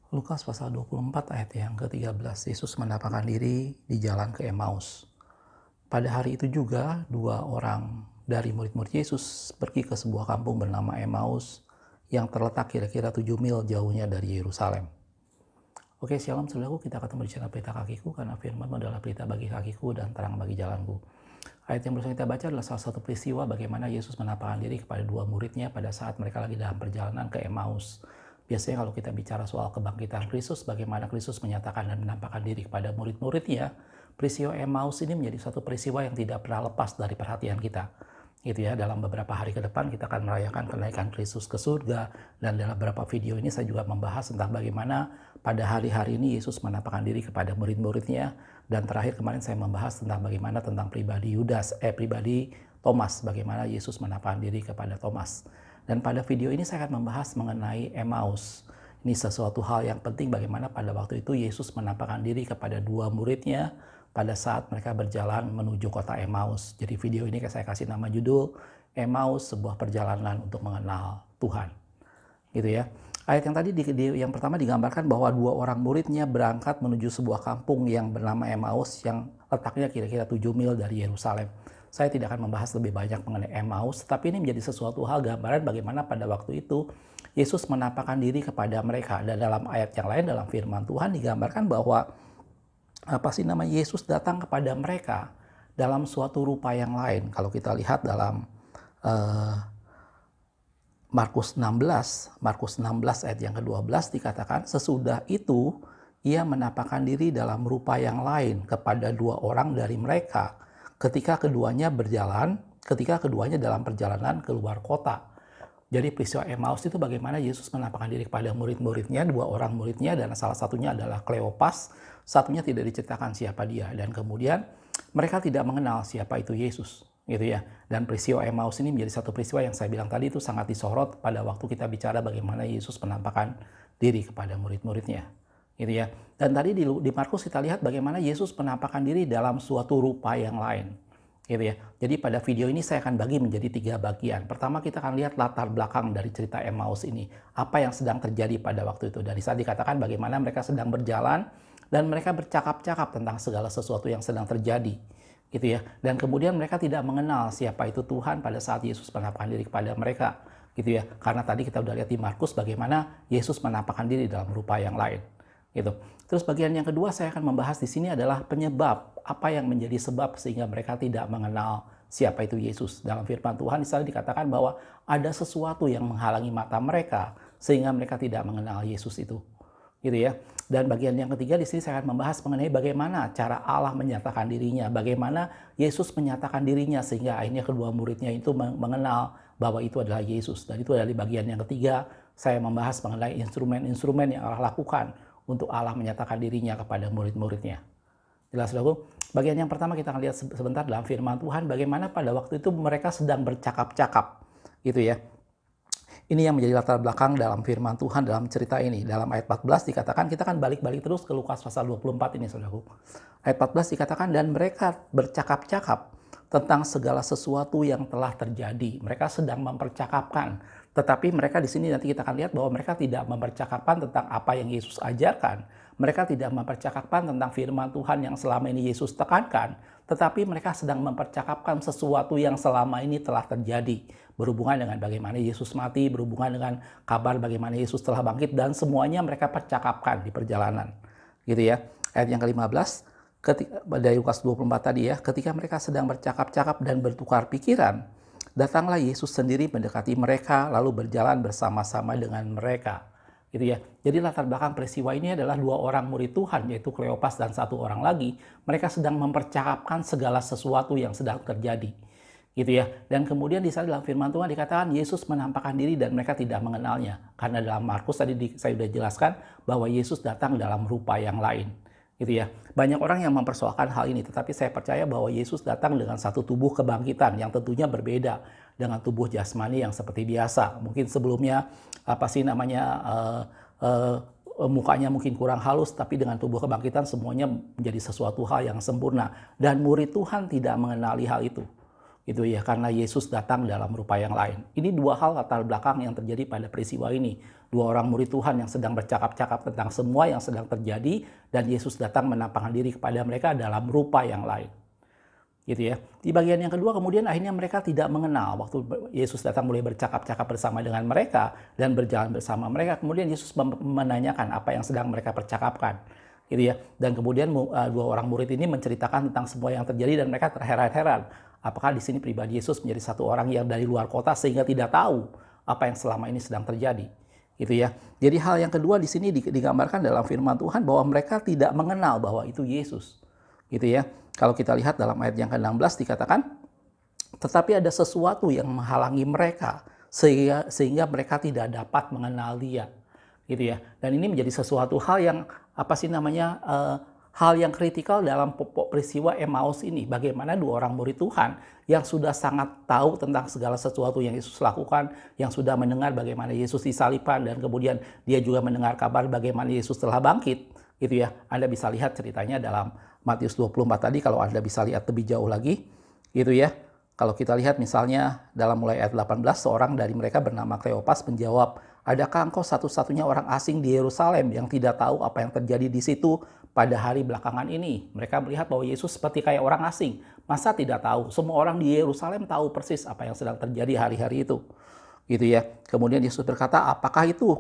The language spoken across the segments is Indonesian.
Lukas pasal 24 ayat yang ke-13, Yesus menampakkan diri di jalan ke Emmaus. Pada hari itu juga, dua orang dari murid-murid Yesus pergi ke sebuah kampung bernama Emmaus yang terletak kira-kira 7 mil jauhnya dari Yerusalem. Oke, shalom saudaraku, kita ketemu di channel Pelita Kakiku karena firman adalah pelita bagi kakiku dan terang bagi jalanku. Ayat yang baru kita baca adalah salah satu peristiwa bagaimana Yesus menampakkan diri kepada dua muridnya pada saat mereka lagi dalam perjalanan ke Emmaus. Biasanya kalau kita bicara soal kebangkitan Kristus, bagaimana Kristus menyatakan dan menampakkan diri kepada murid-muridnya, peristiwa Emmaus ini menjadi satu peristiwa yang tidak pernah lepas dari perhatian kita. Gitu ya, dalam beberapa hari ke depan kita akan merayakan kenaikan Kristus ke surga, dan dalam beberapa video ini saya juga membahas tentang bagaimana pada hari-hari ini Yesus menampakkan diri kepada murid-muridnya, dan terakhir kemarin saya membahas tentang bagaimana tentang pribadi Thomas, bagaimana Yesus menampakkan diri kepada Thomas. Dan pada video ini saya akan membahas mengenai Emmaus. Ini sesuatu hal yang penting bagaimana pada waktu itu Yesus menampakkan diri kepada dua muridnya pada saat mereka berjalan menuju kota Emmaus. Jadi video ini saya kasih nama judul Emmaus, sebuah perjalanan untuk mengenal Tuhan. Gitu ya. Ayat yang tadi yang pertama digambarkan bahwa dua orang muridnya berangkat menuju sebuah kampung yang bernama Emmaus yang letaknya kira-kira 7 mil dari Yerusalem. Saya tidak akan membahas lebih banyak mengenai Emmaus, tetapi ini menjadi sesuatu hal gambaran bagaimana pada waktu itu Yesus menampakkan diri kepada mereka. Dan dalam ayat yang lain dalam firman Tuhan digambarkan bahwa Yesus datang kepada mereka dalam suatu rupa yang lain. Kalau kita lihat dalam Markus 16 ayat yang ke-12 dikatakan, sesudah itu ia menampakkan diri dalam rupa yang lain kepada dua orang dari mereka ketika keduanya dalam perjalanan keluar kota. Jadi peristiwa Emmaus itu bagaimana Yesus menampakkan diri kepada murid-muridnya, dua orang muridnya, dan salah satunya adalah Kleopas, satunya tidak diceritakan siapa dia, dan kemudian mereka tidak mengenal siapa itu Yesus, gitu ya. Dan peristiwa Emmaus ini menjadi satu peristiwa yang saya bilang tadi itu sangat disorot pada waktu kita bicara bagaimana Yesus menampakkan diri kepada murid-muridnya, gitu ya. Dan tadi di Markus kita lihat bagaimana Yesus menampakkan diri dalam suatu rupa yang lain, gitu ya. Jadi pada video ini saya akan bagi menjadi 3 bagian. Pertama kita akan lihat latar belakang dari cerita Emmaus ini. Apa yang sedang terjadi pada waktu itu. Dari saat dikatakan bagaimana mereka sedang berjalan dan mereka bercakap-cakap tentang segala sesuatu yang sedang terjadi. Gitu ya. Dan kemudian mereka tidak mengenal siapa itu Tuhan pada saat Yesus menampakkan diri kepada mereka. Gitu ya. Karena tadi kita udah lihat di Markus bagaimana Yesus menampakkan diri dalam rupa yang lain. Gitu. Terus bagian yang kedua saya akan membahas di sini adalah penyebab, apa yang menjadi sebab sehingga mereka tidak mengenal siapa itu Yesus. Dalam firman Tuhan di sana dikatakan bahwa ada sesuatu yang menghalangi mata mereka sehingga mereka tidak mengenal Yesus itu. Gitu ya. Dan bagian yang ketiga di sini saya akan membahas mengenai bagaimana cara Allah menyatakan dirinya, bagaimana Yesus menyatakan dirinya sehingga akhirnya kedua muridnya itu mengenal bahwa itu adalah Yesus. Dan itu dari bagian yang ketiga saya membahas mengenai instrumen-instrumen yang Allah lakukan untuk Allah menyatakan dirinya kepada murid-muridnya. Jelas saudaraku? Bagian yang pertama kita akan lihat sebentar dalam firman Tuhan bagaimana pada waktu itu mereka sedang bercakap-cakap. Gitu ya. Ini yang menjadi latar belakang dalam firman Tuhan dalam cerita ini. Dalam ayat 14 dikatakan, kita kan balik-balik terus ke Lukas pasal 24 ini saudaraku. Ayat 14 dikatakan, dan mereka bercakap-cakap tentang segala sesuatu yang telah terjadi. Mereka sedang mempercakapkan. Tetapi mereka di sini nanti kita akan lihat bahwa mereka tidak mempercakapkan tentang apa yang Yesus ajarkan. Mereka tidak mempercakapkan tentang firman Tuhan yang selama ini Yesus tekankan. Tetapi mereka sedang mempercakapkan sesuatu yang selama ini telah terjadi. Berhubungan dengan bagaimana Yesus mati, berhubungan dengan kabar bagaimana Yesus telah bangkit, dan semuanya mereka percakapkan di perjalanan. Gitu ya. Ayat yang ke-15, dari Lukas 24 tadi ya, ketika mereka sedang bercakap-cakap dan bertukar pikiran, datanglah Yesus sendiri mendekati mereka, lalu berjalan bersama-sama dengan mereka. Gitu ya. Jadi latar belakang peristiwa ini adalah dua orang murid Tuhan, yaitu Kleopas dan satu orang lagi. Mereka sedang mempercakapkan segala sesuatu yang sedang terjadi. Gitu ya. Dan kemudian di sana dalam firman Tuhan dikatakan Yesus menampakkan diri dan mereka tidak mengenalnya. Karena dalam Markus tadi saya sudah jelaskan bahwa Yesus datang dalam rupa yang lain. Gitu ya. Banyak orang yang mempersoalkan hal ini, tetapi saya percaya bahwa Yesus datang dengan satu tubuh kebangkitan yang tentunya berbeda dengan tubuh jasmani yang seperti biasa. Mungkin sebelumnya mukanya mungkin kurang halus, tapi dengan tubuh kebangkitan semuanya menjadi sesuatu hal yang sempurna. Dan murid Tuhan tidak mengenali hal itu. gitu ya, karena Yesus datang dalam rupa yang lain. Ini dua hal latar belakang yang terjadi pada peristiwa ini. Dua orang murid Tuhan yang sedang bercakap-cakap tentang semua yang sedang terjadi, dan Yesus datang menampakkan diri kepada mereka dalam rupa yang lain. Gitu ya. Di bagian yang kedua kemudian akhirnya mereka tidak mengenal. Waktu Yesus datang mulai bercakap-cakap bersama dengan mereka dan berjalan bersama mereka, kemudian Yesus menanyakan apa yang sedang mereka percakapkan. Gitu ya. Dan kemudian dua orang murid ini menceritakan tentang semua yang terjadi dan mereka terheran-heran. Apakah di sini pribadi Yesus menjadi satu orang yang dari luar kota sehingga tidak tahu apa yang selama ini sedang terjadi, gitu ya. Jadi hal yang kedua di sini digambarkan dalam firman Tuhan bahwa mereka tidak mengenal bahwa itu Yesus, gitu ya. Kalau kita lihat dalam ayat yang ke-16 dikatakan, tetapi ada sesuatu yang menghalangi mereka sehingga mereka tidak dapat mengenal Dia, gitu ya. Dan ini menjadi sesuatu hal yang hal yang kritikal dalam peristiwa Emmaus ini. Bagaimana dua orang murid Tuhan yang sudah sangat tahu tentang segala sesuatu yang Yesus lakukan, yang sudah mendengar bagaimana Yesus disalibkan, dan kemudian dia juga mendengar kabar bagaimana Yesus telah bangkit, gitu ya. Anda bisa lihat ceritanya dalam Matius 24 tadi, kalau Anda bisa lihat lebih jauh lagi, gitu ya. Kalau kita lihat misalnya dalam mulai ayat 18, seorang dari mereka bernama Kleopas menjawab, adakah engkau satu-satunya orang asing di Yerusalem yang tidak tahu apa yang terjadi di situ pada hari belakangan ini? Mereka melihat bahwa Yesus seperti kayak orang asing. Masa tidak tahu? Semua orang di Yerusalem tahu persis apa yang sedang terjadi hari-hari itu. Gitu ya. Kemudian Yesus berkata, apakah itu?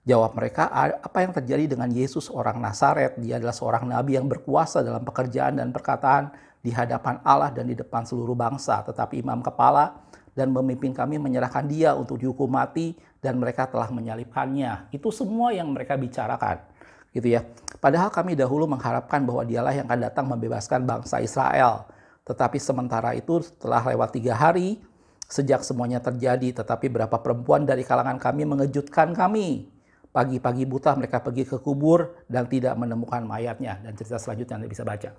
Jawab mereka, apa yang terjadi dengan Yesus orang Nazaret? Dia adalah seorang nabi yang berkuasa dalam pekerjaan dan perkataan di hadapan Allah dan di depan seluruh bangsa. Tetapi imam kepala dan pemimpin kami menyerahkan dia untuk dihukum mati dan mereka telah menyalibkannya. Itu semua yang mereka bicarakan, gitu ya. Padahal kami dahulu mengharapkan bahwa dialah yang akan datang membebaskan bangsa Israel. Tetapi sementara itu telah lewat 3 hari sejak semuanya terjadi, tetapi beberapa perempuan dari kalangan kami mengejutkan kami. Pagi-pagi buta mereka pergi ke kubur dan tidak menemukan mayatnya. Dan cerita selanjutnya Anda bisa baca.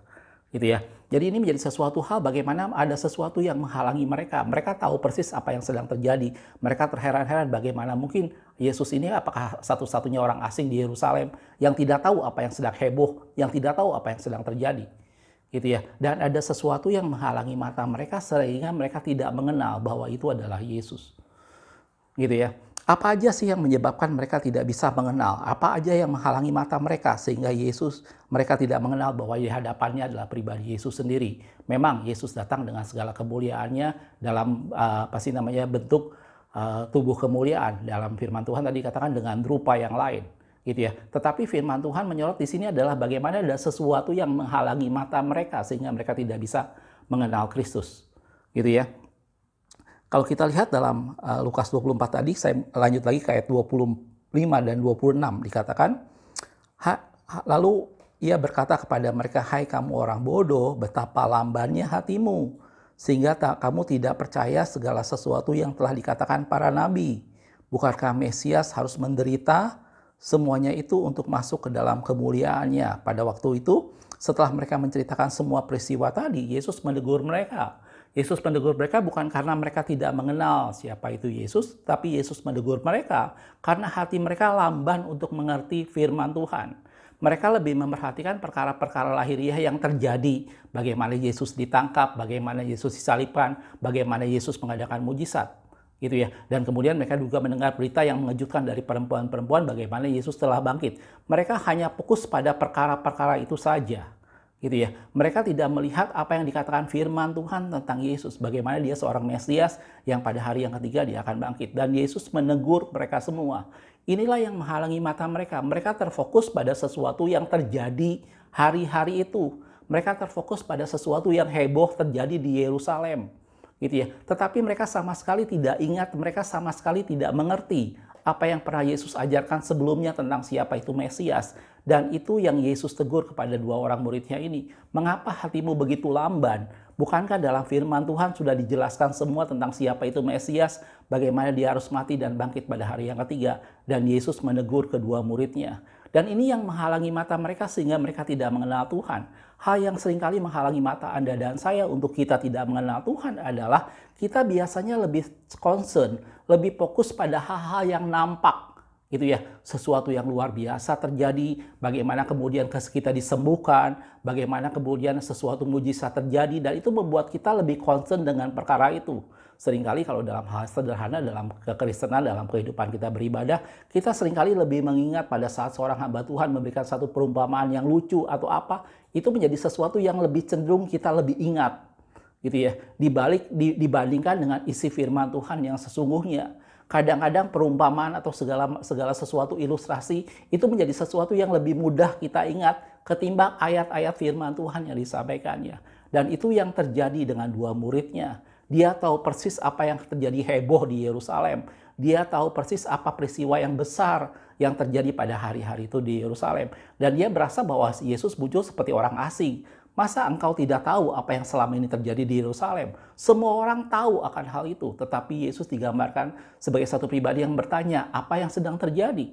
Gitu ya. Jadi ini menjadi sesuatu hal bagaimana ada sesuatu yang menghalangi mereka. Mereka tahu persis apa yang sedang terjadi. Mereka terheran-heran bagaimana mungkin Yesus ini apakah satu-satunya orang asing di Yerusalem yang tidak tahu apa yang sedang heboh, yang tidak tahu apa yang sedang terjadi. Gitu ya. Dan ada sesuatu yang menghalangi mata mereka sehingga mereka tidak mengenal bahwa itu adalah Yesus. Gitu ya. Apa aja sih yang menyebabkan mereka tidak bisa mengenal? Apa aja yang menghalangi mata mereka sehingga mereka tidak mengenal bahwa di hadapannya adalah pribadi Yesus sendiri? Memang Yesus datang dengan segala kemuliaannya dalam bentuk tubuh kemuliaan. Dalam firman Tuhan tadi katakan dengan rupa yang lain, gitu ya. Tetapi firman Tuhan menyorot di sini adalah bagaimana ada sesuatu yang menghalangi mata mereka sehingga mereka tidak bisa mengenal Kristus, gitu ya. Kalau kita lihat dalam Lukas 24 tadi, saya lanjut lagi ke ayat 25 dan 26, dikatakan, lalu ia berkata kepada mereka, hai kamu orang bodoh, betapa lambannya hatimu, sehingga kamu tidak percaya segala sesuatu yang telah dikatakan para nabi. Bukankah Mesias harus menderita semuanya itu untuk masuk ke dalam kemuliaannya? Pada waktu itu, setelah mereka menceritakan semua peristiwa tadi, Yesus menegur mereka. Yesus menegur mereka bukan karena mereka tidak mengenal siapa itu Yesus, tapi Yesus menegur mereka karena hati mereka lamban untuk mengerti firman Tuhan. Mereka lebih memperhatikan perkara-perkara lahiriah yang terjadi, bagaimana Yesus ditangkap, bagaimana Yesus disalibkan, bagaimana Yesus mengadakan mujizat, gitu ya. Dan kemudian mereka juga mendengar berita yang mengejutkan dari perempuan-perempuan bagaimana Yesus telah bangkit. Mereka hanya fokus pada perkara-perkara itu saja. Gitu ya. Mereka tidak melihat apa yang dikatakan firman Tuhan tentang Yesus, bagaimana dia seorang Mesias yang pada hari yang ketiga dia akan bangkit, dan Yesus menegur mereka semua. Inilah yang menghalangi mata mereka. Mereka terfokus pada sesuatu yang terjadi hari-hari itu. Mereka terfokus pada sesuatu yang heboh terjadi di Yerusalem, gitu ya. Tetapi mereka sama sekali tidak ingat, mereka sama sekali tidak mengerti apa yang pernah Yesus ajarkan sebelumnya tentang siapa itu Mesias. Dan itu yang Yesus tegur kepada dua orang muridnya ini. Mengapa hatimu begitu lamban? Bukankah dalam firman Tuhan sudah dijelaskan semua tentang siapa itu Mesias, bagaimana dia harus mati dan bangkit pada hari yang ketiga? Dan Yesus menegur kedua muridnya. Dan ini yang menghalangi mata mereka sehingga mereka tidak mengenal Tuhan. Hal yang seringkali menghalangi mata Anda dan saya untuk kita tidak mengenal Tuhan adalah kita biasanya lebih concern, lebih fokus pada hal-hal yang nampak, Gitu ya, sesuatu yang luar biasa terjadi, bagaimana kemudian kita disembuhkan, bagaimana kemudian sesuatu mujizat terjadi, dan itu membuat kita lebih concern dengan perkara itu. Seringkali kalau dalam hal sederhana, dalam kekristenan, dalam kehidupan kita beribadah, kita seringkali lebih mengingat pada saat seorang hamba Tuhan memberikan satu perumpamaan yang lucu atau apa, itu menjadi sesuatu yang lebih cenderung kita lebih ingat. Gitu ya, dibandingkan dengan isi firman Tuhan yang sesungguhnya. Kadang-kadang perumpamaan atau segala sesuatu ilustrasi itu menjadi sesuatu yang lebih mudah kita ingat ketimbang ayat-ayat firman Tuhan yang disampaikannya. Dan itu yang terjadi dengan dua muridnya. Dia tahu persis apa yang terjadi heboh di Yerusalem. Dia tahu persis apa peristiwa yang besar yang terjadi pada hari-hari itu di Yerusalem. Dan dia berasa bahwa Yesus muncul seperti orang asing. Masa engkau tidak tahu apa yang selama ini terjadi di Yerusalem? Semua orang tahu akan hal itu, tetapi Yesus digambarkan sebagai satu pribadi yang bertanya, apa yang sedang terjadi?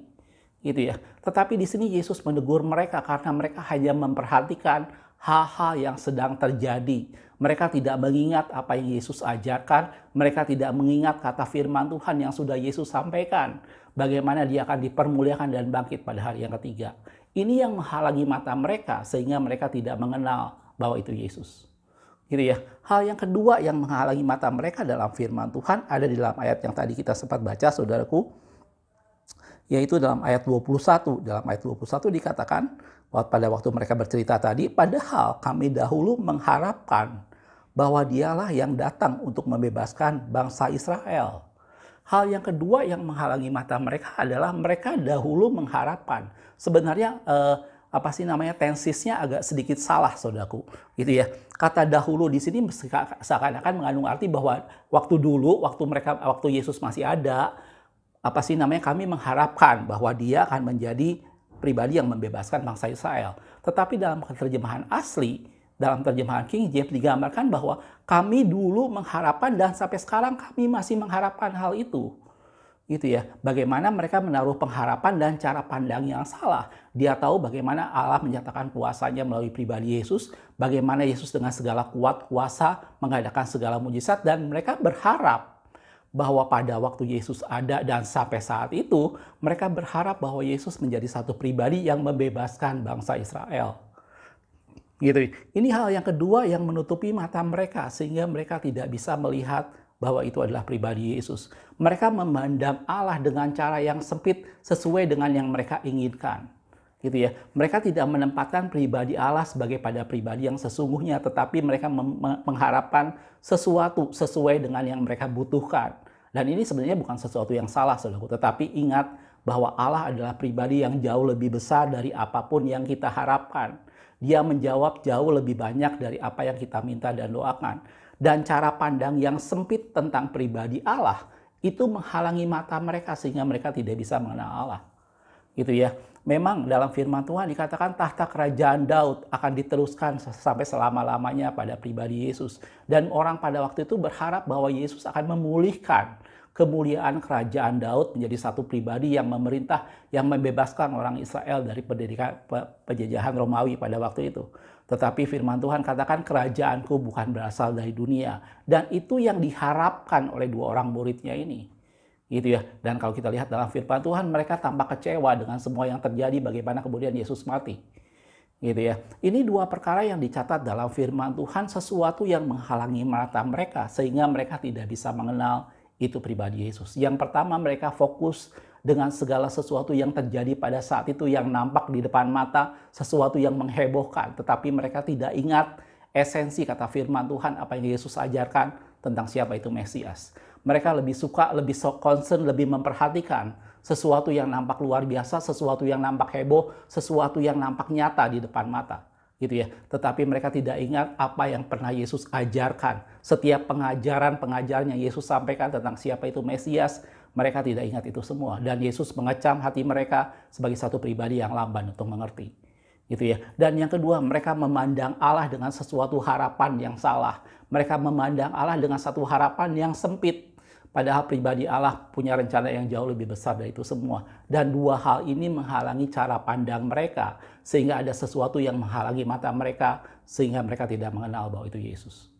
Gitu ya. Tetapi di sini Yesus menegur mereka karena mereka hanya memperhatikan hal-hal yang sedang terjadi. Mereka tidak mengingat apa yang Yesus ajarkan, mereka tidak mengingat kata firman Tuhan yang sudah Yesus sampaikan. Bagaimana dia akan dipermuliakan dan bangkit pada hari yang ketiga. Ini yang menghalangi mata mereka sehingga mereka tidak mengenal bahwa itu Yesus. Gitu ya. Hal yang kedua yang menghalangi mata mereka dalam firman Tuhan ada di dalam ayat yang tadi kita sempat baca, saudaraku, yaitu dalam ayat 21. Dalam ayat 21 dikatakan bahwa pada waktu mereka bercerita tadi, padahal kami dahulu mengharapkan bahwa dialah yang datang untuk membebaskan bangsa Israel. Hal yang kedua yang menghalangi mata mereka adalah mereka dahulu mengharapkan. Sebenarnya tensisnya agak sedikit salah, saudaraku. Gitu ya. Kata dahulu di sini seakan-akan mengandung arti bahwa waktu dulu, waktu Yesus masih ada, kami mengharapkan bahwa dia akan menjadi pribadi yang membebaskan bangsa Israel. Tetapi dalam terjemahan asli, dalam terjemahan King James digambarkan bahwa kami dulu mengharapkan dan sampai sekarang kami masih mengharapkan hal itu. Gitu ya. Bagaimana mereka menaruh pengharapan dan cara pandang yang salah. Dia tahu bagaimana Allah menyatakan kuasanya melalui pribadi Yesus, bagaimana Yesus dengan segala kuasa mengadakan segala mujizat, dan mereka berharap bahwa pada waktu Yesus ada dan sampai saat itu mereka berharap bahwa Yesus menjadi satu pribadi yang membebaskan bangsa Israel. Gitu. Ini hal yang kedua yang menutupi mata mereka sehingga mereka tidak bisa melihat bahwa itu adalah pribadi Yesus. Mereka memandang Allah dengan cara yang sempit sesuai dengan yang mereka inginkan. Gitu ya. Mereka tidak menempatkan pribadi Allah sebagai pada pribadi yang sesungguhnya, tetapi mereka mengharapkan sesuatu sesuai dengan yang mereka butuhkan. Dan ini sebenarnya bukan sesuatu yang salah, saudaraku, tetapi ingat bahwa Allah adalah pribadi yang jauh lebih besar dari apapun yang kita harapkan. Dia menjawab jauh lebih banyak dari apa yang kita minta dan doakan. Dan cara pandang yang sempit tentang pribadi Allah itu menghalangi mata mereka sehingga mereka tidak bisa mengenal Allah. Gitu ya. Memang dalam firman Tuhan dikatakan tahta kerajaan Daud akan diteruskan sampai selama-lamanya pada pribadi Yesus. Dan orang pada waktu itu berharap bahwa Yesus akan memulihkan kemuliaan kerajaan Daud menjadi satu pribadi yang memerintah, yang membebaskan orang Israel dari penjajahan Romawi pada waktu itu. Tetapi firman Tuhan katakan kerajaanku bukan berasal dari dunia. Dan itu yang diharapkan oleh dua orang muridnya ini. Gitu ya. Dan kalau kita lihat dalam firman Tuhan, mereka tampak kecewa dengan semua yang terjadi, bagaimana kemudian Yesus mati. Gitu ya. Ini dua perkara yang dicatat dalam firman Tuhan, sesuatu yang menghalangi mata mereka sehingga mereka tidak bisa mengenal itu pribadi Yesus. Yang pertama, mereka fokus dengan segala sesuatu yang terjadi pada saat itu yang nampak di depan mata, sesuatu yang menghebohkan, tetapi mereka tidak ingat esensi kata firman Tuhan, apa yang Yesus ajarkan tentang siapa itu Mesias. Mereka lebih suka, lebih concern, lebih memperhatikan sesuatu yang nampak luar biasa, sesuatu yang nampak heboh, sesuatu yang nampak nyata di depan mata. Gitu ya. Tetapi mereka tidak ingat apa yang pernah Yesus ajarkan. Setiap pengajaran yang Yesus sampaikan tentang siapa itu Mesias, mereka tidak ingat itu semua. Dan Yesus mengecam hati mereka sebagai satu pribadi yang lamban untuk mengerti. Gitu ya. Dan yang kedua, mereka memandang Allah dengan sesuatu harapan yang salah. Mereka memandang Allah dengan satu harapan yang sempit. Padahal pribadi Allah punya rencana yang jauh lebih besar dari itu semua. Dan dua hal ini menghalangi cara pandang mereka. Sehingga ada sesuatu yang menghalangi mata mereka. Sehingga mereka tidak mengenal bahwa itu Yesus.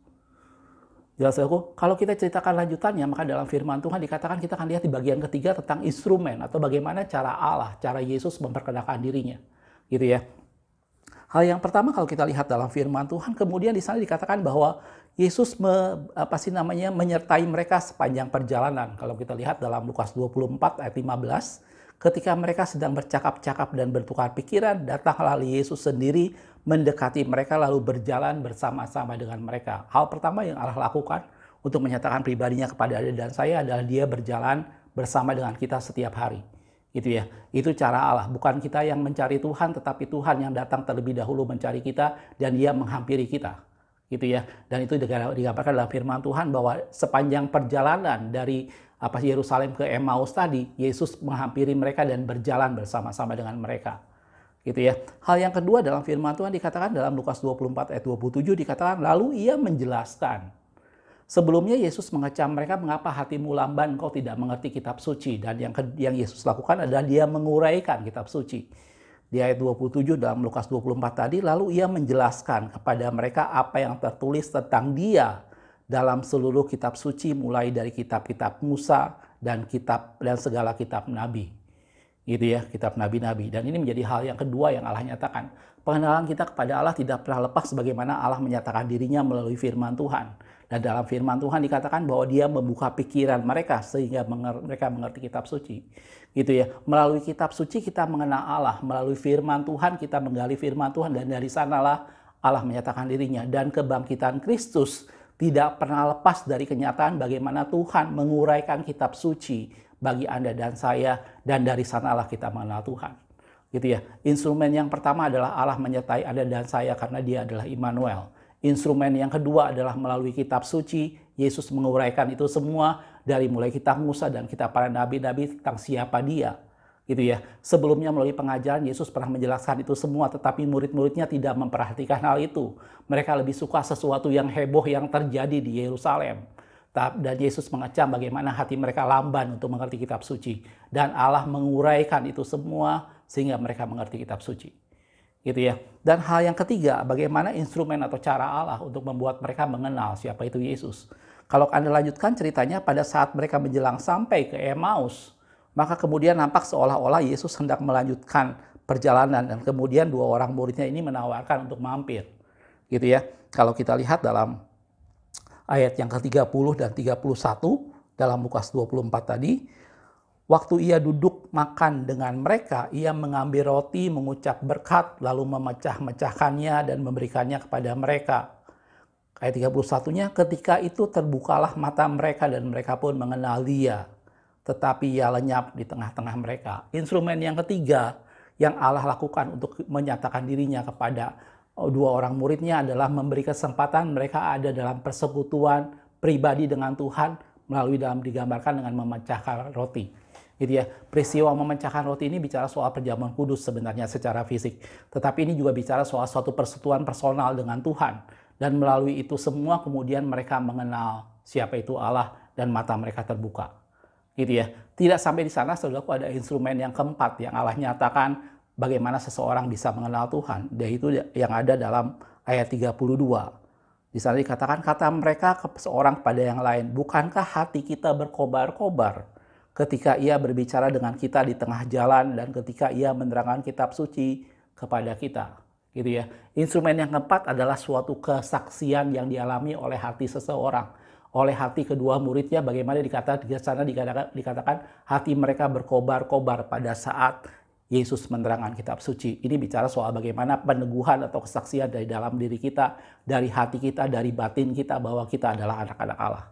Jelas aku, kalau kita ceritakan lanjutannya, maka dalam firman Tuhan dikatakan kita akan lihat di bagian ketiga tentang instrumen atau bagaimana cara Allah, cara Yesus memperkenalkan dirinya. Gitu ya. Hal yang pertama kalau kita lihat dalam firman Tuhan, kemudian di sana dikatakan bahwa Yesus menyertai mereka sepanjang perjalanan. Kalau kita lihat dalam Lukas 24 ayat 15, ketika mereka sedang bercakap-cakap dan bertukar pikiran, datanglah Yesus sendiri mendekati mereka lalu berjalan bersama-sama dengan mereka. Hal pertama yang Allah lakukan untuk menyatakan pribadinya kepada Anda dan saya adalah Dia berjalan bersama dengan kita setiap hari. Gitu ya. Itu cara Allah. Bukan kita yang mencari Tuhan, tetapi Tuhan yang datang terlebih dahulu mencari kita dan Dia menghampiri kita. Gitu ya. Dan itu digambarkan dalam firman Tuhan bahwa sepanjang perjalanan dari Yerusalem ke Emmaus tadi, Yesus menghampiri mereka dan berjalan bersama-sama dengan mereka. Gitu ya. Hal yang kedua dalam firman Tuhan dikatakan dalam Lukas 24 ayat 27 dikatakan lalu Ia menjelaskan. Sebelumnya Yesus mengecam mereka, mengapa hatimu lamban, engkau tidak mengerti kitab suci. Dan yang Yesus lakukan adalah Dia menguraikan kitab suci. Di ayat 27 dalam Lukas 24 tadi, lalu Ia menjelaskan kepada mereka apa yang tertulis tentang Dia dalam seluruh kitab suci, mulai dari kitab-kitab Musa dan segala kitab nabi. Gitu ya, kitab nabi-nabi. Dan ini menjadi hal yang kedua yang Allah nyatakan. Pengenalan kita kepada Allah tidak pernah lepas bagaimana Allah menyatakan dirinya melalui firman Tuhan. Dan dalam firman Tuhan dikatakan bahwa Dia membuka pikiran mereka sehingga mereka mengerti kitab suci. Gitu ya. Melalui kitab suci kita mengenal Allah, melalui firman Tuhan kita menggali firman Tuhan dan dari sanalah Allah menyatakan dirinya. Dan kebangkitan Kristus tidak pernah lepas dari kenyataan bagaimana Tuhan menguraikan kitab suci bagi Anda dan saya, dan dari sanalah kita mengenal Tuhan. Gitu ya. Instrumen yang pertama adalah Allah menyertai Anda dan saya karena Dia adalah Immanuel. Instrumen yang kedua adalah melalui kitab suci, Yesus menguraikan itu semua dari mulai kitab Musa dan kitab para nabi-nabi tentang siapa Dia. Gitu ya. Sebelumnya melalui pengajaran Yesus pernah menjelaskan itu semua, tetapi murid-muridnya tidak memperhatikan hal itu. Mereka lebih suka sesuatu yang heboh yang terjadi di Yerusalem. Dan Yesus mengecam bagaimana hati mereka lamban untuk mengerti kitab suci. Dan Allah menguraikan itu semua sehingga mereka mengerti kitab suci. Gitu ya. Dan hal yang ketiga, bagaimana instrumen atau cara Allah untuk membuat mereka mengenal siapa itu Yesus. Kalau Anda lanjutkan ceritanya, pada saat mereka menjelang sampai ke Emmaus, maka kemudian nampak seolah-olah Yesus hendak melanjutkan perjalanan dan kemudian dua orang muridnya ini menawarkan untuk mampir. Gitu ya. Kalau kita lihat dalam ayat yang ke-30 dan 31 dalam Lukas 24 tadi, waktu Ia duduk makan dengan mereka, Ia mengambil roti, mengucap berkat, lalu memecah-mecahkannya dan memberikannya kepada mereka. Ayat 31-nya, ketika itu terbukalah mata mereka dan mereka pun mengenal Dia. Tetapi Ia lenyap di tengah-tengah mereka. Instrumen yang ketiga yang Allah lakukan untuk menyatakan dirinya kepada dua orang muridnya adalah memberi kesempatan mereka ada dalam persekutuan pribadi dengan Tuhan melalui digambarkan dengan memecahkan roti. Gitu ya. Peristiwa memecahkan roti ini bicara soal perjamuan kudus sebenarnya secara fisik. Tetapi ini juga bicara soal suatu persekutuan personal dengan Tuhan. Dan melalui itu semua kemudian mereka mengenal siapa itu Allah dan mata mereka terbuka. Gitu ya. Tidak sampai di sana, saudaraku, ada instrumen yang keempat yang Allah nyatakan bagaimana seseorang bisa mengenal Tuhan. Yaitu yang ada dalam ayat 32. Di sana dikatakan, kata mereka seorang kepada yang lain, bukankah hati kita berkobar-kobar ketika Ia berbicara dengan kita di tengah jalan dan ketika Ia menerangkan kitab suci kepada kita. Gitu ya. Instrumen yang keempat adalah suatu kesaksian yang dialami oleh hati seseorang, oleh hati kedua muridnya. Bagaimana dikatakan hati mereka berkobar-kobar pada saat Yesus menerangkan kitab suci. Ini bicara soal bagaimana peneguhan atau kesaksian dari dalam diri kita, dari hati kita, dari batin kita bahwa kita adalah anak-anak Allah.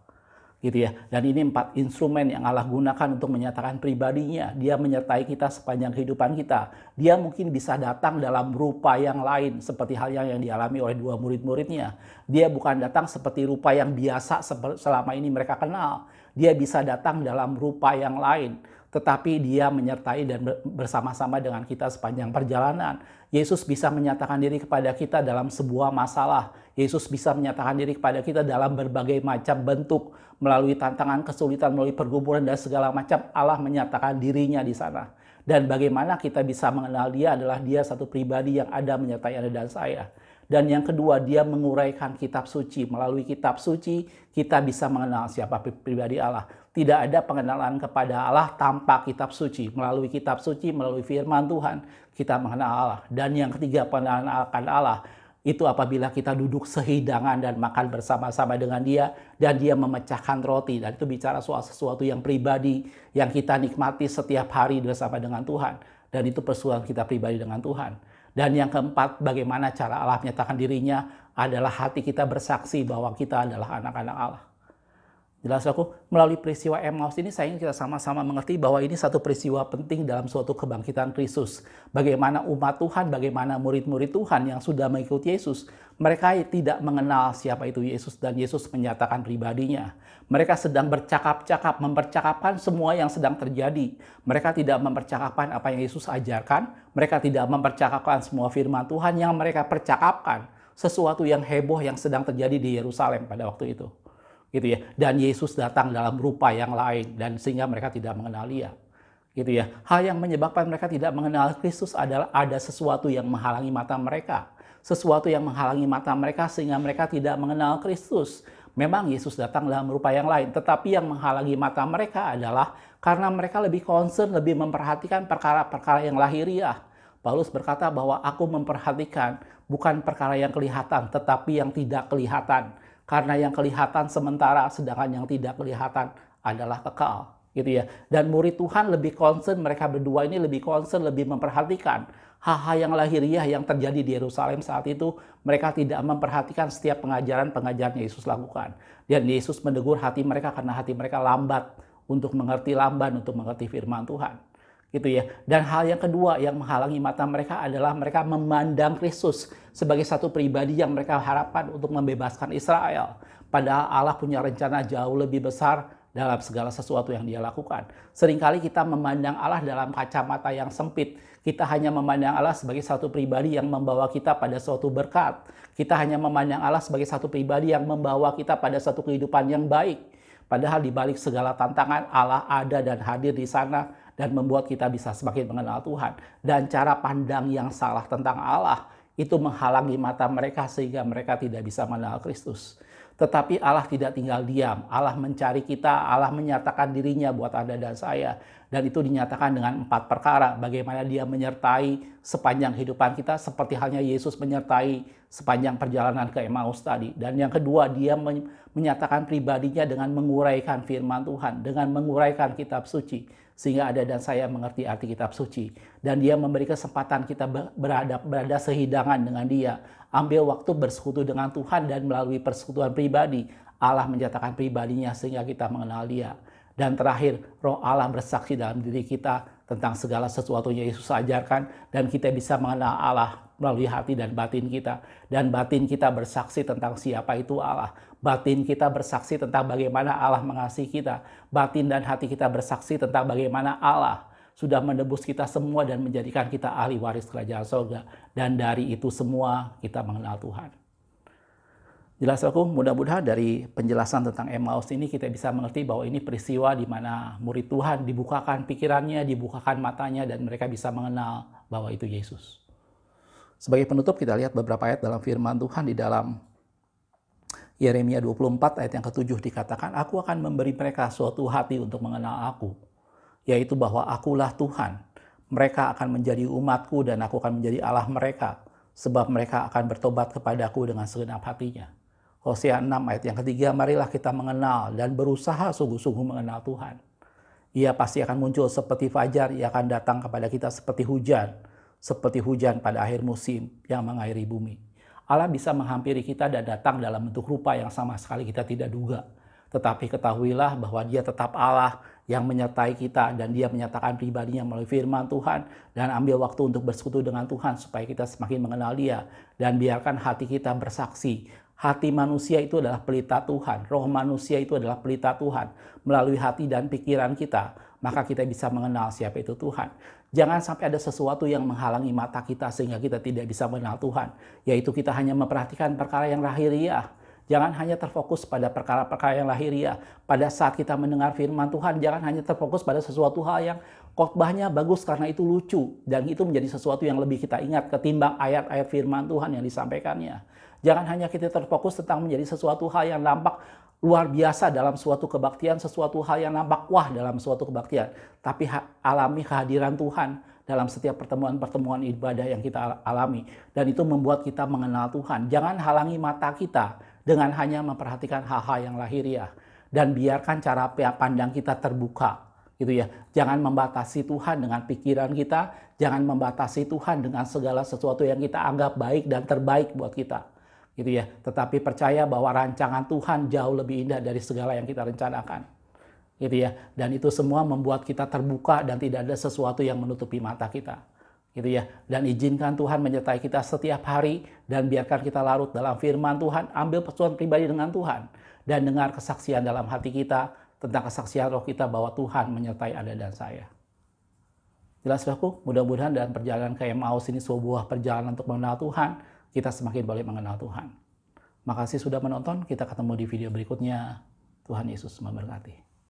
Gitu ya. Dan ini 4 instrumen yang Allah gunakan untuk menyatakan pribadinya. Dia menyertai kita sepanjang kehidupan kita. Dia mungkin bisa datang dalam rupa yang lain seperti hal yang dialami oleh dua murid-muridnya. Dia bukan datang seperti rupa yang biasa selama ini mereka kenal. Dia bisa datang dalam rupa yang lain. Tetapi Dia menyertai dan bersama-sama dengan kita sepanjang perjalanan. Yesus bisa menyatakan diri kepada kita dalam sebuah masalah. Yesus bisa menyatakan diri kepada kita dalam berbagai macam bentuk. Melalui tantangan, kesulitan, melalui pergumulan dan segala macam, Allah menyatakan dirinya di sana. Dan bagaimana kita bisa mengenal dia adalah dia satu pribadi yang ada menyertai Anda dan saya. Dan yang kedua, dia menguraikan kitab suci. Melalui kitab suci, kita bisa mengenal siapa pribadi Allah. Tidak ada pengenalan kepada Allah tanpa kitab suci. Melalui kitab suci, melalui firman Tuhan, kita mengenal Allah. Dan yang ketiga, pengenalan akan Allah itu apabila kita duduk sehidangan dan makan bersama-sama dengan dia, dan dia memecahkan roti. Dan itu bicara soal sesuatu yang pribadi, yang kita nikmati setiap hari bersama dengan Tuhan. Dan itu persoalan kita pribadi dengan Tuhan. Dan yang keempat, bagaimana cara Allah menyatakan dirinya adalah hati kita bersaksi bahwa kita adalah anak-anak Allah. Jelas aku, melalui peristiwa Emmaus ini saya ingin kita sama-sama mengerti bahwa ini satu peristiwa penting dalam suatu kebangkitan Kristus. Bagaimana umat Tuhan, bagaimana murid-murid Tuhan yang sudah mengikuti Yesus, mereka tidak mengenal siapa itu Yesus dan Yesus menyatakan pribadinya. Mereka sedang bercakap-cakap, mempercakapkan semua yang sedang terjadi. Mereka tidak mempercakapkan apa yang Yesus ajarkan, mereka tidak mempercakapkan semua firman Tuhan yang mereka percakapkan. Sesuatu yang heboh yang sedang terjadi di Yerusalem pada waktu itu. Gitu ya. Dan Yesus datang dalam rupa yang lain dan sehingga mereka tidak mengenal dia. Gitu ya. Hal yang menyebabkan mereka tidak mengenal Kristus adalah ada sesuatu yang menghalangi mata mereka. Sesuatu yang menghalangi mata mereka sehingga mereka tidak mengenal Kristus. Memang Yesus datang dalam rupa yang lain, tetapi yang menghalangi mata mereka adalah karena mereka lebih concern, lebih memperhatikan perkara-perkara yang lahiriah. Paulus berkata bahwa aku memperhatikan bukan perkara yang kelihatan, tetapi yang tidak kelihatan. Karena yang kelihatan sementara, sedangkan yang tidak kelihatan adalah kekal. Gitu ya. Dan murid Tuhan lebih concern, mereka berdua ini lebih concern, lebih memperhatikan hal-hal yang lahiriah yang terjadi di Yerusalem saat itu. Mereka tidak memperhatikan setiap pengajaran-pengajaran yang Yesus lakukan. Dan Yesus menegur hati mereka karena hati mereka lambat untuk mengerti firman Tuhan. Gitu ya. Dan hal yang kedua yang menghalangi mata mereka adalah mereka memandang Kristus sebagai satu pribadi yang mereka harapkan untuk membebaskan Israel. Padahal Allah punya rencana jauh lebih besar dalam segala sesuatu yang dia lakukan. Seringkali kita memandang Allah dalam kacamata yang sempit. Kita hanya memandang Allah sebagai satu pribadi yang membawa kita pada suatu berkat. Kita hanya memandang Allah sebagai satu pribadi yang membawa kita pada satu kehidupan yang baik. Padahal di balik segala tantangan, Allah ada dan hadir di sana dan membuat kita bisa semakin mengenal Tuhan. Dan cara pandang yang salah tentang Allah itu menghalangi mata mereka sehingga mereka tidak bisa mengenal Kristus. Tetapi Allah tidak tinggal diam. Allah mencari kita, Allah menyatakan dirinya buat Anda dan saya. Dan itu dinyatakan dengan 4 perkara. Bagaimana dia menyertai sepanjang kehidupan kita seperti halnya Yesus menyertai sepanjang perjalanan ke Emmaus tadi. Dan yang kedua, dia menyatakan pribadinya dengan menguraikan firman Tuhan, dengan menguraikan kitab suci. Sehingga Anda dan saya mengerti arti kitab suci. Dan dia memberi kesempatan kita berada sehidangan dengan dia. Ambil waktu bersekutu dengan Tuhan dan melalui persekutuan pribadi, Allah menyatakan pribadinya sehingga kita mengenal dia. Dan terakhir, Roh Allah bersaksi dalam diri kita tentang segala sesuatu yang Yesus ajarkan. Dan kita bisa mengenal Allah melalui hati dan batin kita. Dan batin kita bersaksi tentang siapa itu Allah. Batin kita bersaksi tentang bagaimana Allah mengasihi kita. Batin dan hati kita bersaksi tentang bagaimana Allah sudah menebus kita semua dan menjadikan kita ahli waris kerajaan surga. Dan dari itu semua kita mengenal Tuhan. Jelas aku, mudah-mudahan dari penjelasan tentang Emmaus ini kita bisa mengerti bahwa ini peristiwa di mana murid Tuhan dibukakan pikirannya, dibukakan matanya, dan mereka bisa mengenal bahwa itu Yesus. Sebagai penutup kita lihat beberapa ayat dalam firman Tuhan di dalam Yeremia 24 ayat yang ke-7 dikatakan, aku akan memberi mereka suatu hati untuk mengenal aku, yaitu bahwa akulah Tuhan. Mereka akan menjadi umatku dan aku akan menjadi Allah mereka, sebab mereka akan bertobat kepadaku dengan segenap hatinya. Hosea 6 ayat yang ketiga, marilah kita mengenal dan berusaha sungguh-sungguh mengenal Tuhan. Ia pasti akan muncul seperti fajar, ia akan datang kepada kita seperti hujan pada akhir musim yang mengairi bumi. Allah bisa menghampiri kita dan datang dalam bentuk rupa yang sama sekali kita tidak duga. Tetapi ketahuilah bahwa dia tetap Allah yang menyertai kita dan dia menyatakan pribadinya melalui firman Tuhan. Dan ambil waktu untuk bersekutu dengan Tuhan supaya kita semakin mengenal dia. Dan biarkan hati kita bersaksi. Hati manusia itu adalah pelita Tuhan. Roh manusia itu adalah pelita Tuhan. Melalui hati dan pikiran kita, maka kita bisa mengenal siapa itu Tuhan. Jangan sampai ada sesuatu yang menghalangi mata kita sehingga kita tidak bisa mengenal Tuhan. Yaitu kita hanya memperhatikan perkara yang lahiriah. Jangan hanya terfokus pada perkara-perkara yang lahiriah. Pada saat kita mendengar firman Tuhan, jangan hanya terfokus pada sesuatu hal yang khotbahnya bagus karena itu lucu, dan itu menjadi sesuatu yang lebih kita ingat ketimbang ayat-ayat firman Tuhan yang disampaikannya. Jangan hanya kita terfokus tentang menjadi sesuatu hal yang nampak luar biasa dalam suatu kebaktian, sesuatu hal yang nampak wah dalam suatu kebaktian, tapi alami kehadiran Tuhan dalam setiap pertemuan-pertemuan ibadah yang kita alami. Dan itu membuat kita mengenal Tuhan. Jangan halangi mata kita dengan hanya memperhatikan hal-hal yang lahiriah. Dan biarkan cara pandang kita terbuka. Gitu ya. Jangan membatasi Tuhan dengan pikiran kita. Jangan membatasi Tuhan dengan segala sesuatu yang kita anggap baik dan terbaik buat kita. Gitu ya. Tetapi percaya bahwa rancangan Tuhan jauh lebih indah dari segala yang kita rencanakan. Gitu ya. Dan itu semua membuat kita terbuka dan tidak ada sesuatu yang menutupi mata kita. Gitu ya. Dan izinkan Tuhan menyertai kita setiap hari dan biarkan kita larut dalam firman Tuhan, ambil persoalan pribadi dengan Tuhan dan dengar kesaksian dalam hati kita tentang kesaksian roh kita bahwa Tuhan menyertai Anda dan saya. Jelas saudaraku, mudah-mudahan dalam perjalanan ke Emmaus ini sebuah perjalanan untuk mengenal Tuhan, kita semakin boleh mengenal Tuhan. Makasih sudah menonton, kita ketemu di video berikutnya. Tuhan Yesus memberkati.